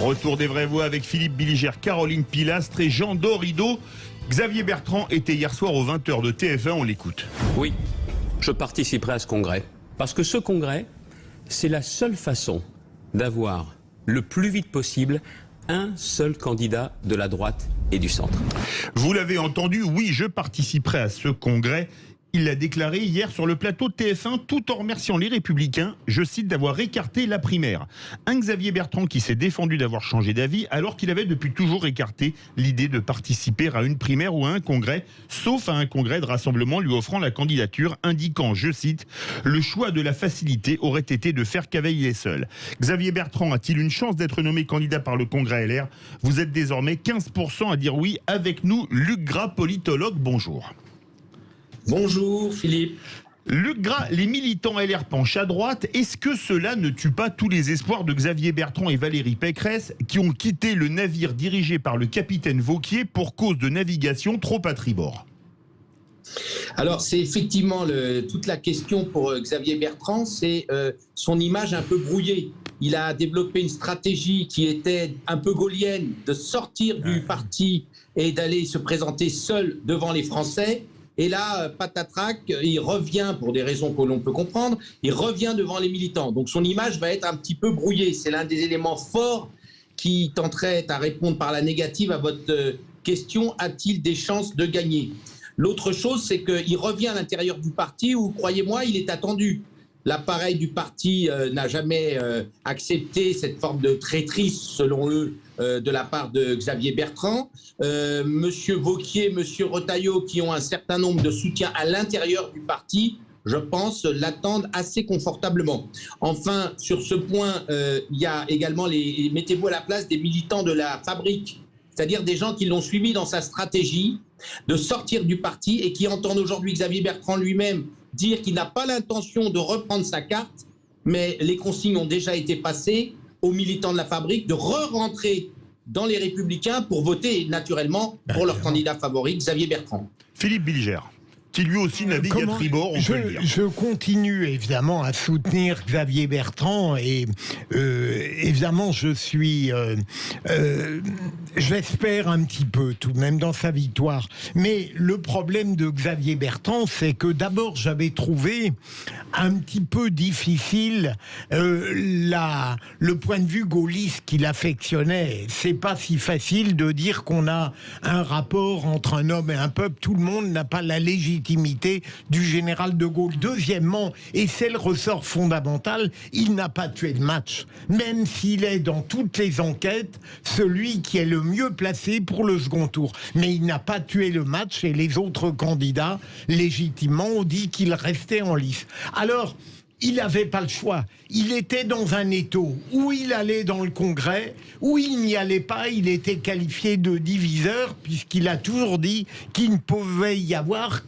Retour des vraies voix avec Philippe Billiger, Caroline Pilastre et Jean Dorido. Xavier Bertrand était hier soir aux 20h de TF1, on l'écoute. Oui, je participerai à ce congrès. Parce que ce congrès, c'est la seule façon d'avoir le plus vite possible un seul candidat de la droite et du centre. Vous l'avez entendu, oui, je participerai à ce congrès. Il l'a déclaré hier sur le plateau de TF1 tout en remerciant les Républicains, je cite, d'avoir écarté la primaire. Un Xavier Bertrand qui s'est défendu d'avoir changé d'avis alors qu'il avait depuis toujours écarté l'idée de participer à une primaire ou à un congrès, sauf à un congrès de rassemblement lui offrant la candidature, indiquant, je cite, le choix de la facilité aurait été de faire cavalier seul. Xavier Bertrand a-t-il une chance d'être nommé candidat par le congrès LR? Vous êtes désormais 15% à dire oui. Avec nous, Luc Gras, politologue, bonjour. Bonjour Philippe. Luc Gras, les militants LR penchent à droite. Est-ce que cela ne tue pas tous les espoirs de Xavier Bertrand et Valérie Pécresse qui ont quitté le navire dirigé par le capitaine Vauquier pour cause de navigation trop à tribord? Alors c'est effectivement toute la question pour Xavier Bertrand, c'est son image un peu brouillée. Il a développé une stratégie qui était un peu gaulienne, de sortir du parti et d'aller se présenter seul devant les Français. Et là, patatrac, il revient, pour des raisons que l'on peut comprendre, il revient devant les militants. Donc son image va être un petit peu brouillée. C'est l'un des éléments forts qui tenterait à répondre par la négative à votre question, a-t-il des chances de gagner? L'autre chose, c'est qu'il revient à l'intérieur du parti où, croyez-moi, il est attendu. L'appareil du parti n'a jamais accepté cette forme de traîtrise, selon eux, de la part de Xavier Bertrand. Monsieur Vauquier, Monsieur Retailleau, qui ont un certain nombre de soutiens à l'intérieur du parti, je pense, l'attendent assez confortablement. Enfin, sur ce point, il y a également mettez-vous à la place des militants de la Fabrique, c'est-à-dire des gens qui l'ont suivi dans sa stratégie de sortir du parti et qui entendent aujourd'hui Xavier Bertrand lui-même dire qu'il n'a pas l'intention de reprendre sa carte, mais les consignes ont déjà été passées aux militants de la Fabrique de re-rentrer dans les Républicains pour voter naturellement pour leur candidat favori, Xavier Bertrand. Philippe Billiger, qui lui aussi navigue à tribord, on peut le dire. Je continue évidemment à soutenir Xavier Bertrand et évidemment j'espère un petit peu tout de même dans sa victoire. Mais le problème de Xavier Bertrand, c'est que d'abord j'avais trouvé un petit peu difficile le point de vue gaulliste qu'il affectionnait. C'est pas si facile de dire qu'on a un rapport entre un homme et un peuple. Tout le monde n'a pas la légitimité du général de Gaulle. Deuxièmement, et c'est le ressort fondamental, il n'a pas tué le match. Même s'il est dans toutes les enquêtes celui qui est le mieux placé pour le second tour. Mais il n'a pas tué le match et les autres candidats, légitimement, ont dit qu'il restait en lice. Alors, il n'avait pas le choix. Il était dans un étau où il allait dans le Congrès, où il n'y allait pas. Il était qualifié de diviseur, puisqu'il a toujours dit qu'il ne pouvait y avoir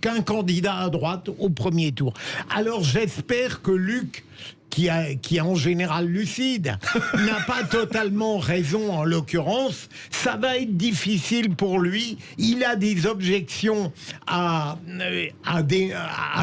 qu'un candidat à droite au premier tour. Alors j'espère que Luc, qui est en général lucide, n'a pas totalement raison en l'occurrence. Ça va être difficile pour lui. Il a des objections à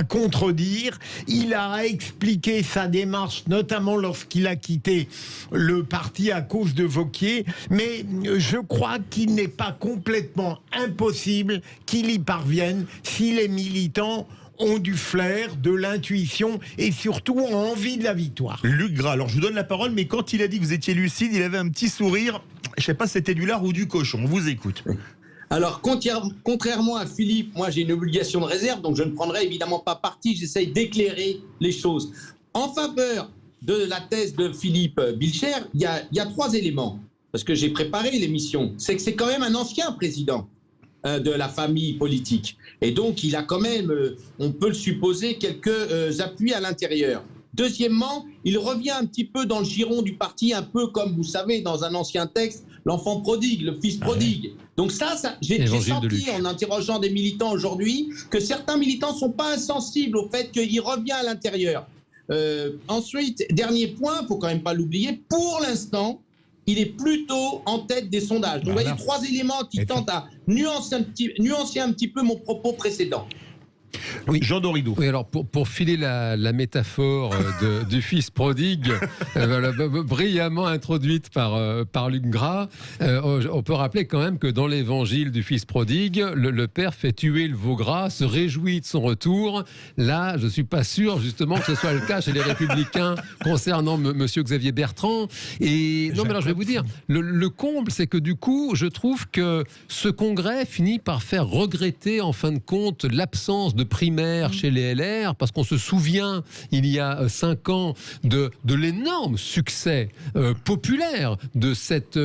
contredire. Il a expliqué sa démarche, notamment lorsqu'il a quitté le parti à cause de Vauquier. Mais je crois qu'il n'est pas complètement impossible qu'il y parvienne si les militants ont du flair, de l'intuition et surtout ont envie de la victoire. Luc Gras, alors je vous donne la parole, mais quand il a dit que vous étiez lucide, il avait un petit sourire. Je ne sais pas si c'était du lard ou du cochon. On vous écoute. Alors, contrairement à Philippe, moi j'ai une obligation de réserve, donc je ne prendrai évidemment pas parti. J'essaye d'éclairer les choses. En faveur de la thèse de Philippe Billiger, il y a trois éléments, parce que j'ai préparé l'émission. C'est que c'est quand même un ancien président de la famille politique. Et donc, il a quand même, on peut le supposer, quelques appuis à l'intérieur. Deuxièmement, il revient un petit peu dans le giron du parti, un peu comme, vous savez, dans un ancien texte, l'enfant prodigue, le fils prodigue. Donc ça j'ai senti, en interrogeant des militants aujourd'hui, que certains militants ne sont pas insensibles au fait qu'il revient à l'intérieur. Ensuite, dernier point, il ne faut quand même pas l'oublier, pour l'instant, il est plutôt en tête des sondages. Donc, vous voyez, trois éléments qui tentent à nuancer un petit peu mon propos précédent. Oui, Jean Dorido. Oui, alors pour filer la métaphore du fils prodigue, brillamment introduite par Luc Gras, on peut rappeler quand même que dans l'évangile du fils prodigue, le père fait tuer le veau gras, se réjouit de son retour. Là, je ne suis pas sûr justement que ce soit le cas chez les Républicains concernant monsieur Xavier Bertrand. Et non, mais alors je vais vous dire, le comble, c'est que du coup, je trouve que ce congrès finit par faire regretter en fin de compte l'absence de primaire chez les LR, parce qu'on se souvient, il y a 5 ans, de l'énorme succès populaire de cette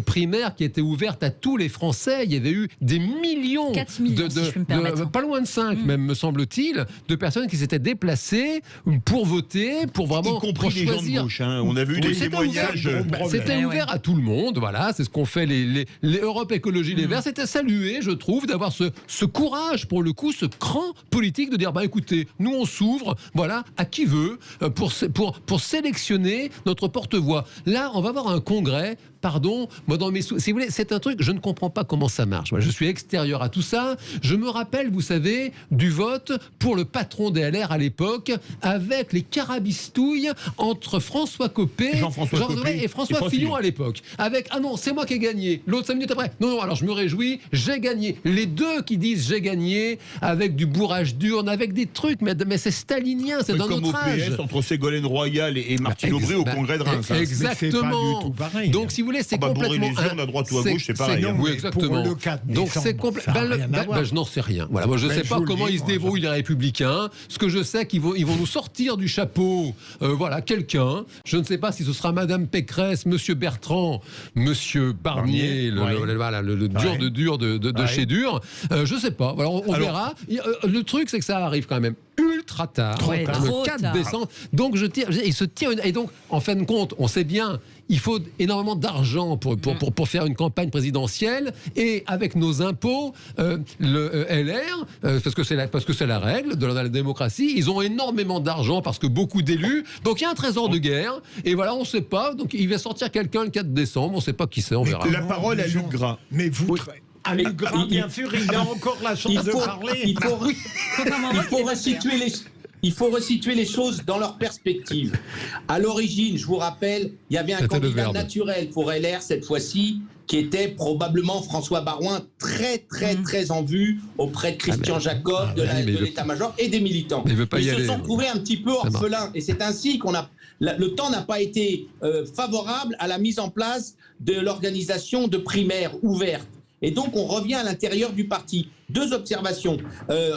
primaire qui était ouverte à tous les Français. Il y avait eu des millions, 4 millions si je peux me permettre. pas loin de 5 même, me semble-t-il, de personnes qui s'étaient déplacées pour voter, pour vraiment y compris les gens de gauche. On a vu des témoignages. C'était ouvert à tout le monde, voilà, c'est ce qu'ont fait les Europe Écologie Les Verts. C'était salué, je trouve, d'avoir ce courage, pour le coup, ce cran politique de dire, écoutez, nous on s'ouvre, voilà, à qui veut, pour sélectionner notre porte-voix. Là, on va avoir un congrès. Pardon, moi dans mes si vous voulez, c'est un truc, je ne comprends pas comment ça marche. Moi, je suis extérieur à tout ça. Je me rappelle, vous savez, du vote pour le patron des LR à l'époque, avec les carabistouilles entre François Copé, Jean-François Copé et François Fillon à l'époque. Avec, ah non, c'est moi qui ai gagné. L'autre 5 minutes après. Non, alors je me réjouis, j'ai gagné. Les deux qui disent j'ai gagné, avec du bourrage d'urne, avec des trucs, mais c'est stalinien, c'est d'un autre âge. Comme au PS, entre Ségolène Royal et Martine Aubry au congrès de Reims. Exactement. Donc si vous voulez, c'est complètement... Bourrer les urnes à droite ou à gauche, c'est pareil. Oui, exactement. Pour le 4 donc c'est je n'en sais rien. Voilà, moi je ne sais pas comment ils se débrouillent les Républicains. Ce que je sais, qu'ils vont nous sortir du chapeau, voilà, quelqu'un. Je ne sais pas si ce sera Madame Pécresse, Monsieur Bertrand, Monsieur Barnier, le dur de dur de chez dur. Je ne sais pas. Voilà, on verra. Le truc, c'est que ça arrive quand même ultra tard, le 4 décembre. Donc il se tire et donc en fin de compte, on sait bien, il faut énormément d'argent pour faire une campagne présidentielle, et avec nos impôts, le LR, parce que c'est la règle de la démocratie, ils ont énormément d'argent parce que beaucoup d'élus, donc il y a un trésor de guerre, et voilà, on ne sait pas, donc il va sortir quelqu'un le 4 décembre, on ne sait pas qui c'est, on verra. La parole à Luc Gras. Mais vous... À Luc Gras, bien sûr, il a encore la chance de parler. Il faut resituer les choses dans leur perspective. À l'origine, je vous rappelle, il y avait un candidat naturel pour LR cette fois-ci, qui était probablement François Baroin, très en vue auprès de Christian Jacob, de l'état-major et des militants. Ils se sont trouvés un petit peu orphelins. Et c'est ainsi le temps n'a pas été favorable à la mise en place de l'organisation de primaires ouvertes. Et donc, on revient à l'intérieur du parti. 2 observations.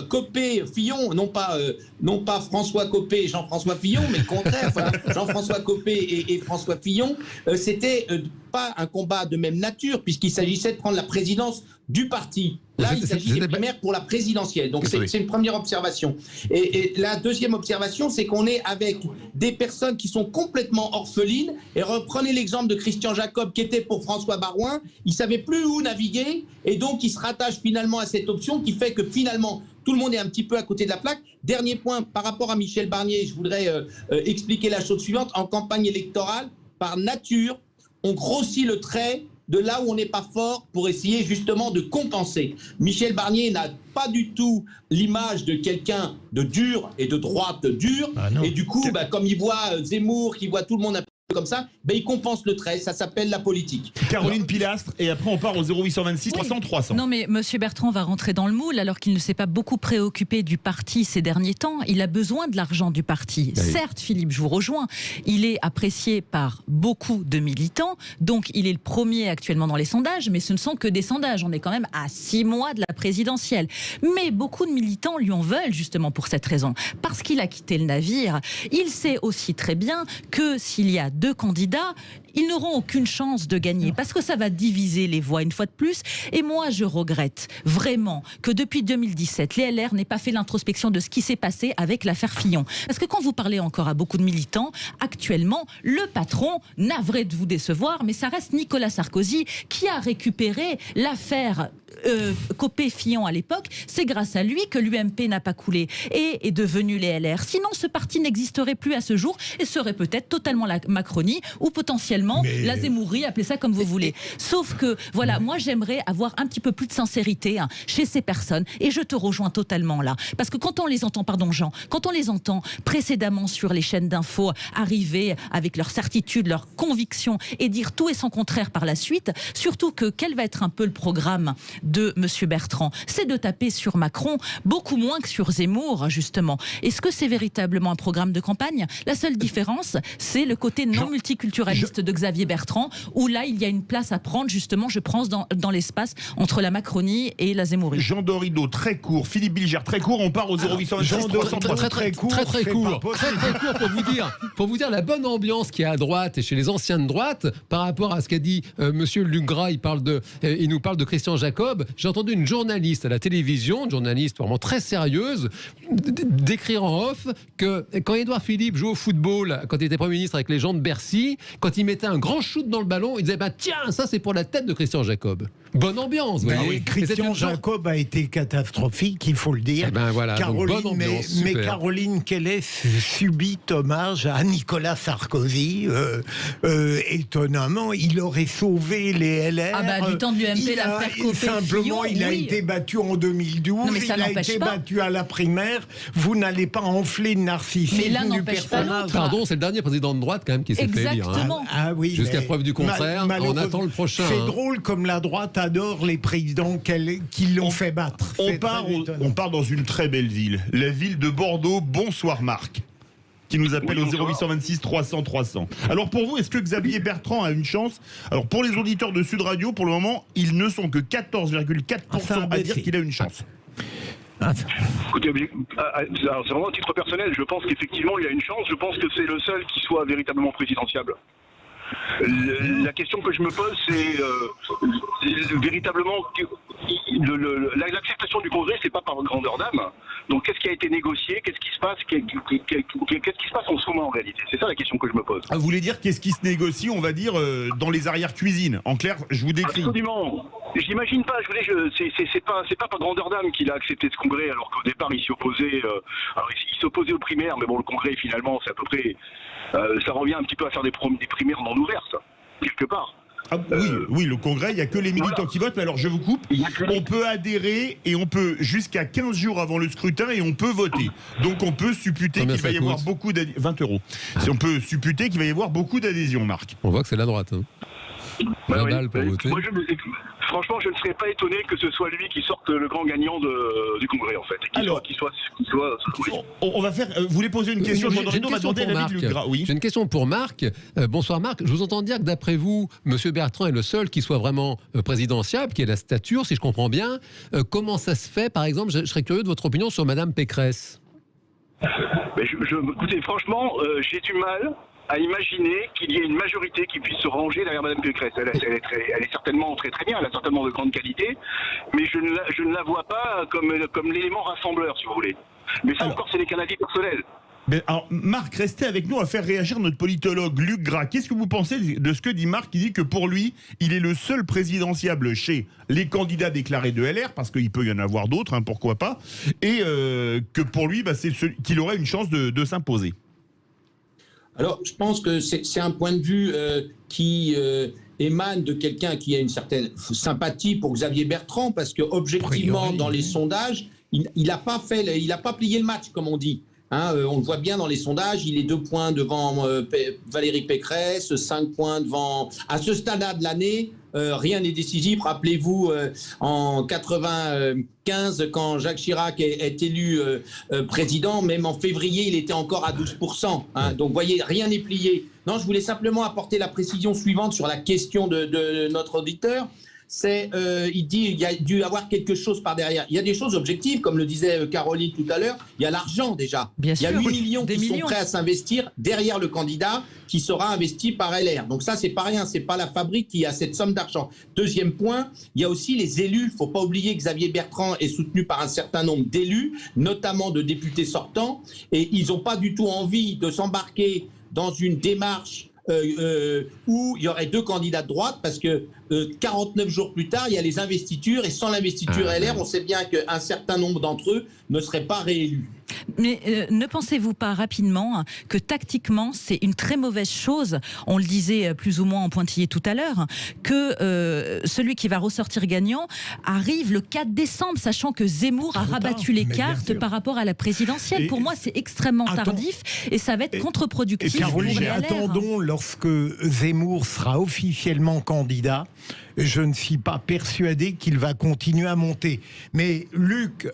Copé, Fillon, non pas François Copé et Jean-François Fillon, mais le contraire. Jean-François Copé et François Fillon, c'était pas un combat de même nature, puisqu'il s'agissait de prendre la présidence du parti. Là, il s'agit des primaires pour la présidentielle. Donc, c'est une première observation. Et la deuxième observation, c'est qu'on est avec des personnes qui sont complètement orphelines. Et reprenez l'exemple de Christian Jacob, qui était pour François Baroin. Il ne savait plus où naviguer. Et donc, il se rattache finalement à cette option qui fait que finalement, tout le monde est un petit peu à côté de la plaque. Dernier point, par rapport à Michel Barnier, je voudrais expliquer la chose suivante. En campagne électorale, par nature, on grossit le trait de là où on n'est pas fort pour essayer justement de compenser. Michel Barnier n'a pas du tout l'image de quelqu'un de dur et de droite dure. Et du coup, comme il voit Zemmour, qu'il voit tout le monde un peu comme ça, il compense le trait, ça s'appelle la politique. Caroline Pilastre, et après on part au 0826 300 300. Non mais Monsieur Bertrand va rentrer dans le moule alors qu'il ne s'est pas beaucoup préoccupé du parti ces derniers temps. Il a besoin de l'argent du parti. Oui. Certes, Philippe, je vous rejoins, il est apprécié par beaucoup de militants, donc il est le premier actuellement dans les sondages, mais ce ne sont que des sondages. On est quand même à 6 mois de la présidentielle. Mais beaucoup de militants lui en veulent justement pour cette raison. Parce qu'il a quitté le navire, il sait aussi très bien que s'il y a 2 candidats, ils n'auront aucune chance de gagner parce que ça va diviser les voix une fois de plus. Et moi, je regrette vraiment que depuis 2017, les LR n'aient pas fait l'introspection de ce qui s'est passé avec l'affaire Fillon. Parce que quand vous parlez encore à beaucoup de militants, actuellement, le patron, navré de vous décevoir, mais ça reste Nicolas Sarkozy qui a récupéré l'affaire Copé-Fillon à l'époque. C'est grâce à lui que l'UMP n'a pas coulé et est devenu les LR. Sinon, ce parti n'existerait plus à ce jour et serait peut-être totalement la Macronie ou potentiellement officiellement la Zemmouri, appelez ça comme vous voulez. Sauf que, voilà, moi j'aimerais avoir un petit peu plus de sincérité chez ces personnes, et je te rejoins totalement là. Parce que quand on les entend, pardon Jean, quand on les entend précédemment sur les chaînes d'infos arriver avec leur certitude, leur conviction, et dire tout et son contraire par la suite, surtout que quel va être un peu le programme de monsieur Bertrand? C'est de taper sur Macron beaucoup moins que sur Zemmour, justement. Est-ce que c'est véritablement un programme de campagne? La seule différence, c'est le côté non multiculturaliste de Xavier Bertrand, où là, il y a une place à prendre, justement, je pense, dans l'espace entre la Macronie et la Zemmourie. Jean Dorido, très court. Philippe Bilger, très court. On part au 0826. Très court pour vous dire la bonne ambiance qu'il y a à droite et chez les anciens de droite par rapport à ce qu'a dit monsieur Lugras. Il nous parle de Christian Jacob. J'ai entendu une journaliste à la télévision, une journaliste vraiment très sérieuse, décrire en off que quand Édouard Philippe jouait au football, quand il était Premier ministre avec les gens de Bercy, quand il mettait un grand shoot dans le ballon, il disait tiens, ça c'est pour la tête de Christian Jacob. Bonne ambiance, vous voyez. Oui, Christian Jacob a été catastrophique, il faut le dire. Voilà, bonne ambiance, mais Caroline Quellais subit hommage à Nicolas Sarkozy. Étonnamment, il aurait sauvé les LR. Du temps de l'UMP, l'affaire Copé-Fillon. Simplement, il a été battu en 2012, il a été battu à la primaire. Vous n'allez pas enfler le narcissisme du personnage. Pardon, c'est le dernier président de droite quand même qui s'est fait élire. Oui, jusqu'à preuve du contraire, on attend le prochain. C'est drôle comme la droite adore les présidents qui l'ont fait battre. On part dans une très belle ville, la ville de Bordeaux. Bonsoir Marc, qui nous appelle au 0826 300 300. Alors pour vous, est-ce que Xavier Bertrand a une chance? Alors pour les auditeurs de Sud Radio, pour le moment, ils ne sont que 14,4% à dire qu'il a une chance. Écoutez, alors c'est vraiment à titre personnel, je pense qu'effectivement il a une chance, je pense que c'est le seul qui soit véritablement présidentiable. La question que je me pose, c'est véritablement l'acceptation du Congrès, c'est pas par grandeur d'âme. Donc qu'est-ce qui a été négocié? Qu'est-ce qui se passe? Qu'est-ce qui se passe en ce moment en réalité? C'est ça la question que je me pose. Vous voulez dire qu'est-ce qui se négocie, on va dire, dans les arrière-cuisines? En clair, je vous décris. Absolument. J'imagine pas. C'est pas par grandeur d'âme qu'il a accepté ce Congrès, alors qu'au départ il s'y opposait. Il s'opposait aux primaires, mais bon, le Congrès finalement, c'est à peu près. Ça revient un petit peu à faire des primaires non ouvertes, quelque part. Oui, le Congrès, il n'y a que les militants qui votent. Mais alors, je vous coupe. On peut adhérer et on peut, jusqu'à 15 jours avant le scrutin, et on peut voter. Donc, on peut supputer qu'il va y avoir beaucoup d'adhésions. 20 €. Si on peut supputer qu'il va y avoir beaucoup d'adhésions, Marc. On voit que c'est la droite. Pour voter. Moi, franchement, je ne serais pas étonné que ce soit lui qui sorte le grand gagnant du Congrès, en fait. On va faire. Vous voulez poser une question? J'ai une question pour Marc. Bonsoir Marc. Je vous entends dire que d'après vous, monsieur Bertrand est le seul qui soit vraiment présidentiable, qui ait la stature, si je comprends bien. Comment ça se fait, par exemple? Je serais curieux de votre opinion sur madame Pécresse. Écoutez, franchement, j'ai du mal à imaginer qu'il y ait une majorité qui puisse se ranger derrière Mme Pécresse. Elle est certainement très très bien, elle a certainement de grandes qualités, mais je ne la vois pas comme l'élément rassembleur, si vous voulez. Mais ça encore, c'est des canaliers personnels. Alors, Marc, restez avec nous à faire réagir notre politologue Luc Gras. Qu'est-ce que vous pensez de ce que dit Marc, qui dit que pour lui, il est le seul présidentiable chez les candidats déclarés de LR, parce qu'il peut y en avoir d'autres, pourquoi pas, et que pour lui, qu'il aurait une chance de s'imposer? Alors, je pense que c'est un point de vue qui émane de quelqu'un qui a une certaine sympathie pour Xavier Bertrand, parce que objectivement, dans les sondages, il n'a pas plié le match, comme on dit. On le voit bien dans les sondages, il est 2 points devant Valérie Pécresse, 5 points devant. À ce stade-là de l'année, rien n'est décisif. Rappelez-vous, en 95, quand Jacques Chirac est élu président, même en février, il était encore à 12%. Donc, vous voyez, rien n'est plié. Non, je voulais simplement apporter la précision suivante sur la question de notre auditeur. Il dit qu'il y a dû avoir quelque chose par derrière. Il y a des choses objectives, comme le disait Caroline tout à l'heure. Il y a l'argent déjà. Il y a 8 millions qui sont prêts à s'investir derrière le candidat qui sera investi par LR. Donc ça, c'est pas rien. C'est pas la fabrique qui a cette somme d'argent. Deuxième point, il y a aussi les élus. Il ne faut pas oublier que Xavier Bertrand est soutenu par un certain nombre d'élus, notamment de députés sortants, et ils n'ont pas du tout envie de s'embarquer dans une démarche où il y aurait 2 candidats de droite, parce que 49 jours plus tard, il y a les investitures, et sans l'investiture LR, on sait bien qu'un certain nombre d'entre eux ne seraient pas réélus. Mais ne pensez-vous pas rapidement que tactiquement, c'est une très mauvaise chose, on le disait plus ou moins en pointillé tout à l'heure, que celui qui va ressortir gagnant arrive le 4 décembre, sachant que Zemmour a rabattu les cartes par rapport à la présidentielle. Pour moi, c'est extrêmement tardif et ça va être contre-productif. Caroline, attendons lorsque Zemmour sera officiellement candidat. Je ne suis pas persuadé qu'il va continuer à monter. Mais Luc,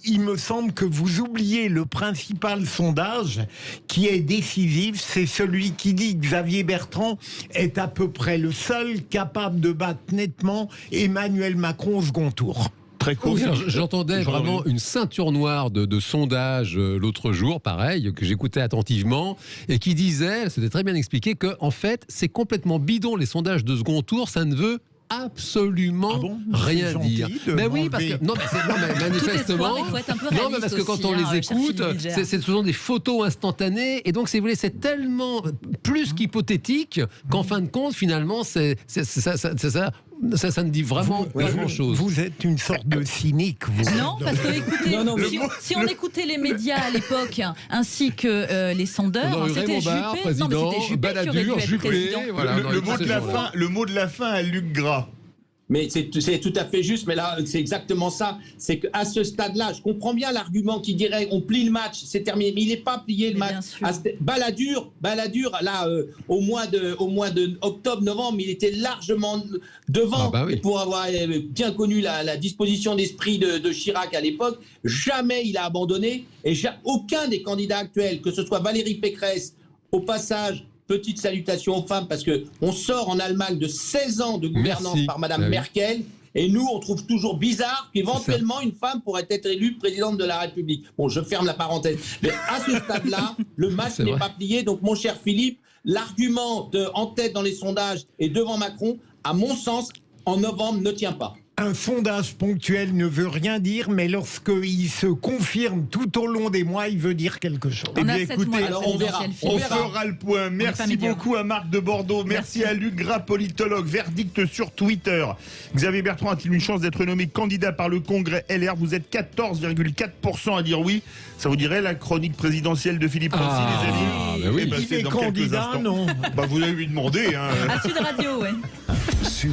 il me semble que vous oubliez le principal sondage qui est décisif. C'est celui qui dit que Xavier Bertrand est à peu près le seul capable de battre nettement Emmanuel Macron au second tour. Oui, j'entendais vraiment une ceinture noire de sondages l'autre jour, pareil, que j'écoutais attentivement, et qui disait, c'était très bien expliqué, que en fait, c'est complètement bidon, les sondages de second tour, ça ne veut absolument rien dire. Mais oui, parce que mais manifestement, mais parce que quand on les écoute, ce sont des photos instantanées, et donc si vous voulez, c'est tellement plus qu'hypothétique qu'en fin de compte, finalement, ça ne dit vraiment pas grand-chose. Vous êtes une sorte de cynique. Non, parce que écoutez, si on écoutait les médias à l'époque, ainsi que les sondeurs, c'était Juppé, président, Balladur, Juppé. Voilà, le mot de la fin à Luc Gras. Mais c'est tout à fait juste, mais là, c'est exactement ça. C'est qu'à ce stade-là, je comprends bien l'argument qui dirait on plie le match, c'est terminé. Mais il n'est pas plié le match. Balladur, là, au mois de octobre-novembre, il était largement devant. Et pour avoir bien connu la disposition d'esprit de Chirac à l'époque, jamais il a abandonné. Et aucun des candidats actuels, que ce soit Valérie Pécresse, au passage, petite salutation aux femmes, parce qu'on sort en Allemagne de 16 ans de gouvernance par Madame Merkel, et nous, on trouve toujours bizarre qu'éventuellement une femme pourrait être élue présidente de la République. Bon, je ferme la parenthèse. Mais à ce stade-là, le match n'est pas plié. Donc, mon cher Philippe, l'argument en tête dans les sondages et devant Macron, à mon sens, en novembre, ne tient pas. Un sondage ponctuel ne veut rien dire, mais lorsqu'il se confirme tout au long des mois, il veut dire quelque chose. Eh bien, écoutez, on fera le point. Merci beaucoup à Marc de Bordeaux. Merci à Luc Gras, politologue. Verdict sur Twitter. Xavier Bertrand a-t-il une chance d'être nommé candidat par le Congrès LR? Vous êtes 14,4% à dire oui. Ça vous dirait la chronique présidentielle de Philippe Rossi, les amis? Il est candidat, non. Vous allez lui demander. À Sud Radio, ouais.